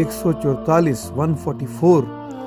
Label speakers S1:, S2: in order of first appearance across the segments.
S1: 144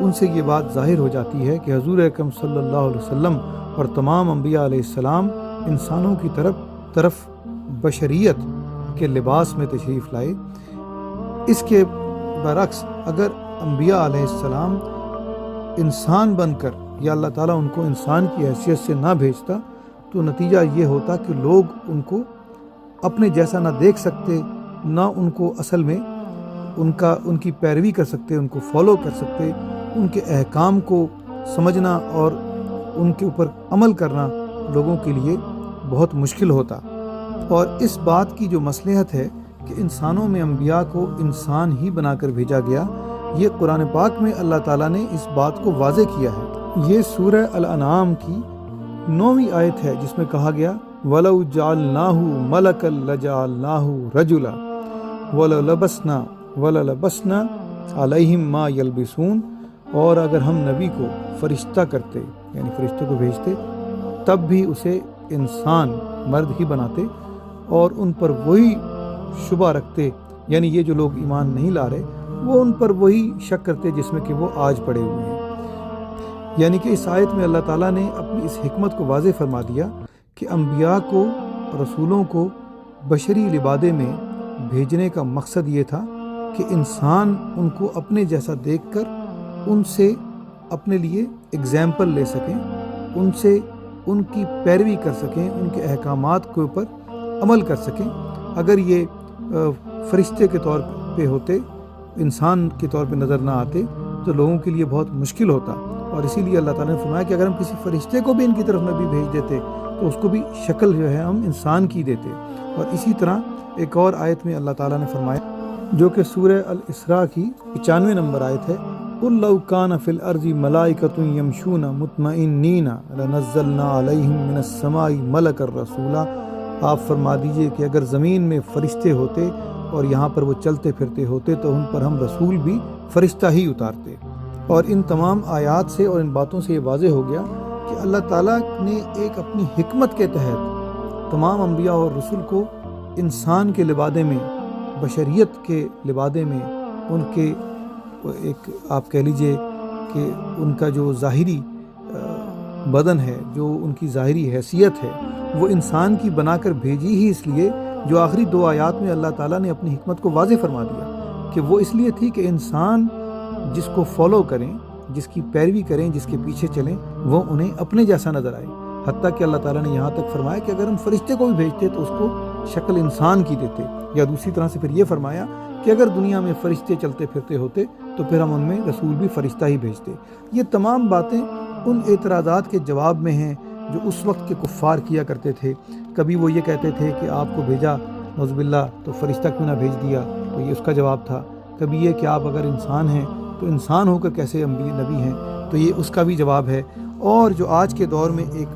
S1: ان سے یہ بات ظاہر ہو جاتی ہے کہ حضور اکرم صلی اللہ علیہ وسلم اور تمام انبیاء علیہ السلام انسانوں کی طرف بشریت کے لباس میں تشریف لائے۔ اس کے برعکس اگر انبیاء علیہ السلام انسان بن کر یا اللہ تعالیٰ ان کو انسان کی حیثیت سے نہ بھیجتا تو نتیجہ یہ ہوتا کہ لوگ ان کو اپنے جیسا نہ دیکھ سکتے، نہ ان کو اصل میں ان کی پیروی کر سکتے، ان کو فالو کر سکتے، ان کے احکام کو سمجھنا اور ان کے اوپر عمل کرنا لوگوں کے لیے بہت مشکل ہوتا۔ اور اس بات کی جو مصلحت ہے کہ انسانوں میں انبیاء کو انسان ہی بنا کر بھیجا گیا، یہ قرآن پاک میں اللہ تعالیٰ نے اس بات کو واضح کیا ہے۔ یہ سورہ الانعام کی 9ویں آیت ہے جس میں کہا گیا وَلَوْ جَعَلْنَاهُ مَلَكًا لَجَعَلْنَاهُ رَجُلًا وَلَلَبَسْنَا عَلَيْهِمْ مَا يَلْبِسُونَ، اور اگر ہم نبی کو فرشتہ کرتے یعنی فرشتوں کو بھیجتے تب بھی اسے انسان مرد ہی بناتے اور ان پر وہی شبہ رکھتے، یعنی یہ جو لوگ ایمان نہیں لا رہے وہ ان پر وہی شک کرتے جس میں کہ وہ آج پڑے ہوئے ہیں۔ یعنی کہ اس آیت میں اللہ تعالیٰ نے اپنی اس حکمت کو واضح فرما دیا کہ انبیاء کو، رسولوں کو بشری لبادے میں بھیجنے کا مقصد یہ تھا کہ انسان ان کو اپنے جیسا دیکھ کر ان سے اپنے لیے اگزامپل لے سکیں، ان سے ان کی پیروی کر سکیں، ان کے احکامات کے اوپر عمل کر سکیں۔ اگر یہ فرشتے کے طور پہ ہوتے، انسان کے طور پہ نظر نہ آتے تو لوگوں کے لیے بہت مشکل ہوتا، اور اسی لیے اللہ تعالیٰ نے فرمایا کہ اگر ہم کسی فرشتے کو بھی ان کی طرف نبی بھیج دیتے تو اس کو بھی شکل جو ہے ہم انسان کی دیتے۔ اور اسی طرح ایک اور آیت میں اللہ تعالیٰ نے فرمایا جو کہ سورہ الاسراء کی 95 نمبر آیت ہے قُلْ لَوْ كَانَ فِي الْأَرْضِ مَلَائِكَةٌ يَمْشُونَ مُطْمَئِنِّينَ لَنَزَّلْنَا عَلَيْهِمْ مِنَ السَّمَاءِ مَلَكًا رَسُولًا، آپ فرما دیجئے کہ اگر زمین میں فرشتے ہوتے اور یہاں پر وہ چلتے پھرتے ہوتے تو ان پر ہم رسول بھی فرشتہ ہی اتارتے۔ اور ان تمام آیات سے اور ان باتوں سے یہ واضح ہو گیا کہ اللہ تعالیٰ نے ایک اپنی حکمت کے تحت تمام انبیاء اور رسول کو انسان کے لبادے میں، بشریت کے لبادے میں، ان کے ایک آپ کہہ لیجئے کہ ان کا جو ظاہری بدن ہے، جو ان کی ظاہری حیثیت ہے، وہ انسان کی بنا کر بھیجی ہی اس لیے، جو آخری 2 آیات میں اللہ تعالیٰ نے اپنی حکمت کو واضح فرما دیا کہ وہ اس لیے تھی کہ انسان جس کو فالو کریں، جس کی پیروی کریں، جس کے پیچھے چلیں، وہ انہیں اپنے جیسا نظر آئے۔ حتیٰ کہ اللہ تعالیٰ نے یہاں تک فرمایا کہ اگر ہم فرشتے کو بھی بھیجتے تو اس کو شکل انسان کی دیتے، یا دوسری طرح سے پھر یہ فرمایا کہ اگر دنیا میں فرشتے چلتے پھرتے ہوتے تو پھر ہم ان میں رسول بھی فرشتہ ہی بھیجتے۔ یہ تمام باتیں ان اعتراضات کے جواب میں ہیں جو اس وقت کے کفار کیا کرتے تھے۔ کبھی وہ یہ کہتے تھے کہ آپ کو بھیجا نعوذ باللہ تو فرشتہ کیوں نہ بھیج دیا، تو یہ اس کا جواب تھا۔ کبھی یہ کہ آپ اگر انسان ہیں تو انسان ہو کر کیسے نبی ہیں، تو یہ اس کا بھی جواب ہے۔ اور جو آج کے دور میں ایک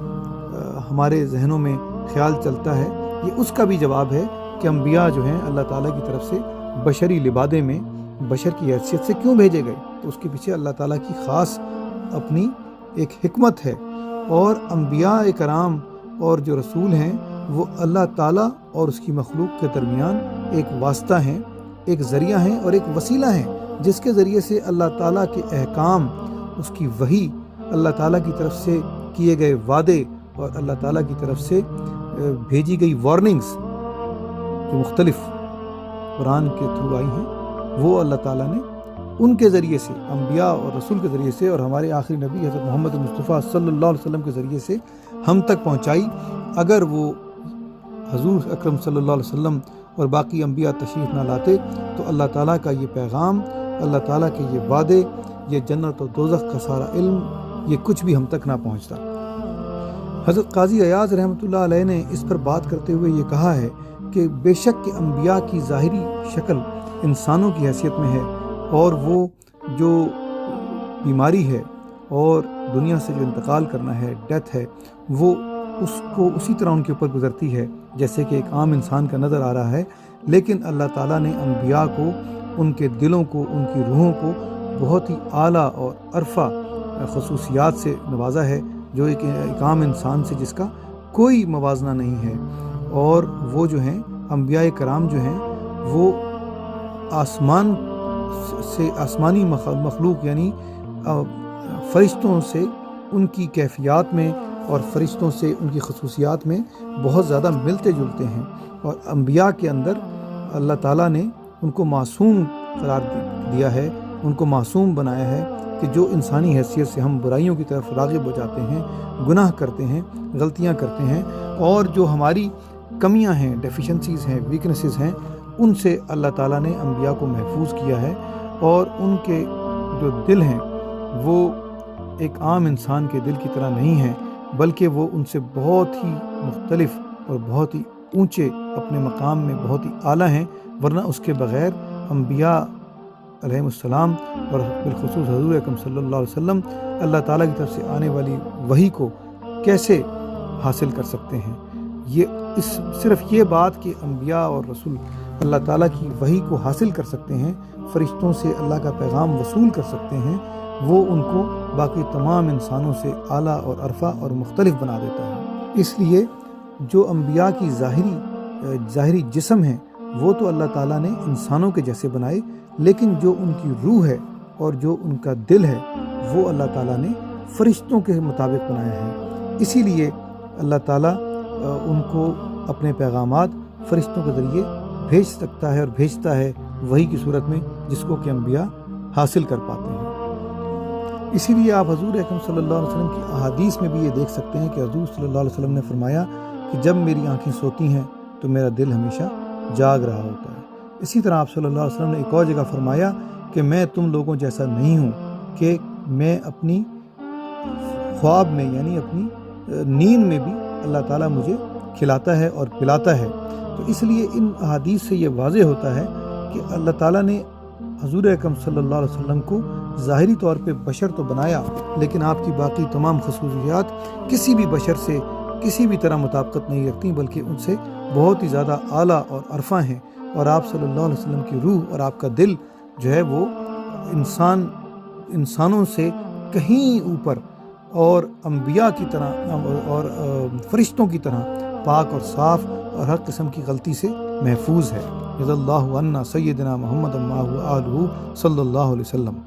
S1: ہمارے ذہنوں میں خیال چلتا ہے، یہ اس کا بھی جواب ہے کہ انبیاء جو ہیں اللہ تعالیٰ کی طرف سے بشری لبادے میں بشر کی حیثیت سے کیوں بھیجے گئے، تو اس کے پیچھے اللہ تعالیٰ کی خاص اپنی ایک حکمت ہے۔ اور انبیاء کرام اور جو رسول ہیں وہ اللہ تعالیٰ اور اس کی مخلوق کے درمیان ایک واسطہ ہیں، ایک ذریعہ ہیں اور ایک وسیلہ ہیں، جس کے ذریعے سے اللہ تعالیٰ کے احکام، اس کی وحی، اللہ تعالیٰ کی طرف سے کیے گئے وعدے اور اللہ تعالیٰ کی طرف سے بھیجی گئی وارننگز جو مختلف قرآن کے تھرو آئی ہیں، وہ اللہ تعالیٰ نے ان کے ذریعے سے، انبیاء اور رسول کے ذریعے سے، اور ہمارے آخری نبی حضرت محمد مصطفیٰ صلی اللہ علیہ وسلم کے ذریعے سے ہم تک پہنچائی۔ اگر وہ حضور اکرم صلی اللہ علیہ وسلم اور باقی انبیاء تشریف نہ لاتے تو اللہ تعالیٰ کا یہ پیغام، اللہ تعالیٰ کے یہ وعدے، یہ جنت و دوزخ کا سارا علم، یہ کچھ بھی ہم تک نہ پہنچتا۔ حضرت قاضی ایاز رحمۃ اللہ علیہ نے اس پر بات کرتے ہوئے یہ کہا ہے کہ بے شک کہ انبیاء کی ظاہری شکل انسانوں کی حیثیت میں ہے، اور وہ جو بیماری ہے اور دنیا سے جو انتقال کرنا ہے، ڈیتھ ہے، وہ اس کو اسی طرح ان کے اوپر گزرتی ہے جیسے کہ ایک عام انسان کا نظر آ رہا ہے۔ لیکن اللہ تعالیٰ نے انبیاء کو، ان کے دلوں کو، ان کی روحوں کو بہت ہی اعلیٰ اور عرفہ خصوصیات سے نوازا ہے، جو ایک عام انسان سے جس کا کوئی موازنہ نہیں ہے۔ اور وہ جو ہیں انبیاء کرام جو ہیں وہ آسمان سے، آسمانی مخلوق یعنی فرشتوں سے ان کی کیفیات میں اور فرشتوں سے ان کی خصوصیات میں بہت زیادہ ملتے جلتے ہیں، اور انبیاء کے اندر اللہ تعالیٰ نے ان کو معصوم قرار دیا ہے، ان کو معصوم بنایا ہے کہ جو انسانی حیثیت سے ہم برائیوں کی طرف راغب ہو جاتے ہیں، گناہ کرتے ہیں، غلطیاں کرتے ہیں، اور جو ہماری کمیاں ہیں، ڈیفیشنسیز ہیں، ویکنسز ہیں، ان سے اللہ تعالیٰ نے انبیاء کو محفوظ کیا ہے، اور ان کے جو دل ہیں وہ ایک عام انسان کے دل کی طرح نہیں ہیں، بلکہ وہ ان سے بہت ہی مختلف اور بہت ہی اونچے اپنے مقام میں بہت ہی اعلیٰ ہیں، ورنہ اس کے بغیر انبیاء علیہ السلام اور بالخصوص حضور اکرم صلی اللہ علیہ وسلم اللہ تعالیٰ کی طرف سے آنے والی وحی کو کیسے حاصل کر سکتے ہیں؟ صرف یہ بات کہ انبیاء اور رسول اللہ تعالیٰ کی وحی کو حاصل کر سکتے ہیں، فرشتوں سے اللہ کا پیغام وصول کر سکتے ہیں، وہ ان کو باقی تمام انسانوں سے اعلیٰ اور ارفع اور مختلف بنا دیتا ہے۔ اس لیے جو انبیاء کی ظاہری جسم ہیں وہ تو اللہ تعالیٰ نے انسانوں کے جیسے بنائے، لیکن جو ان کی روح ہے اور جو ان کا دل ہے وہ اللہ تعالیٰ نے فرشتوں کے مطابق بنایا ہے۔ اسی لیے اللہ تعالیٰ ان کو اپنے پیغامات فرشتوں کے ذریعے بھیج سکتا ہے اور بھیجتا ہے وحی کی صورت میں، جس کو کہ انبیاء حاصل کر پاتے ہیں۔ اسی لیے آپ حضور اکرم صلی اللہ علیہ وسلم کی احادیث میں بھی یہ دیکھ سکتے ہیں کہ حضور صلی اللہ علیہ وسلم نے فرمایا کہ جب میری آنکھیں سوتی ہیں تو میرا دل ہمیشہ جاگ رہا ہوتا ہے۔ اسی طرح آپ صلی اللہ علیہ وسلم نے ایک اور جگہ فرمایا کہ میں تم لوگوں جیسا نہیں ہوں کہ میں اپنی خواب میں یعنی اپنی نیند میں بھی اللہ تعالیٰ مجھے کھلاتا ہے اور پلاتا ہے۔ تو اس لیے ان احادیث سے یہ واضح ہوتا ہے کہ اللہ تعالیٰ نے حضور اکرم صلی اللہ علیہ وسلم کو ظاہری طور پہ بشر تو بنایا، لیکن آپ کی باقی تمام خصوصیات کسی بھی بشر سے کسی بھی طرح مطابقت نہیں رکھتی، بلکہ ان سے بہت ہی زیادہ اعلیٰ اور عرفہ ہیں، اور آپ صلی اللہ علیہ وسلم کی روح اور آپ کا دل جو ہے وہ انسانوں سے کہیں اوپر اور انبیاء کی طرح اور فرشتوں کی طرح پاک اور صاف اور ہر قسم کی غلطی سے محفوظ ہے۔ رضی اللہ عنہ سیدنا محمد و آلہ صلی اللہ علیہ وسلم۔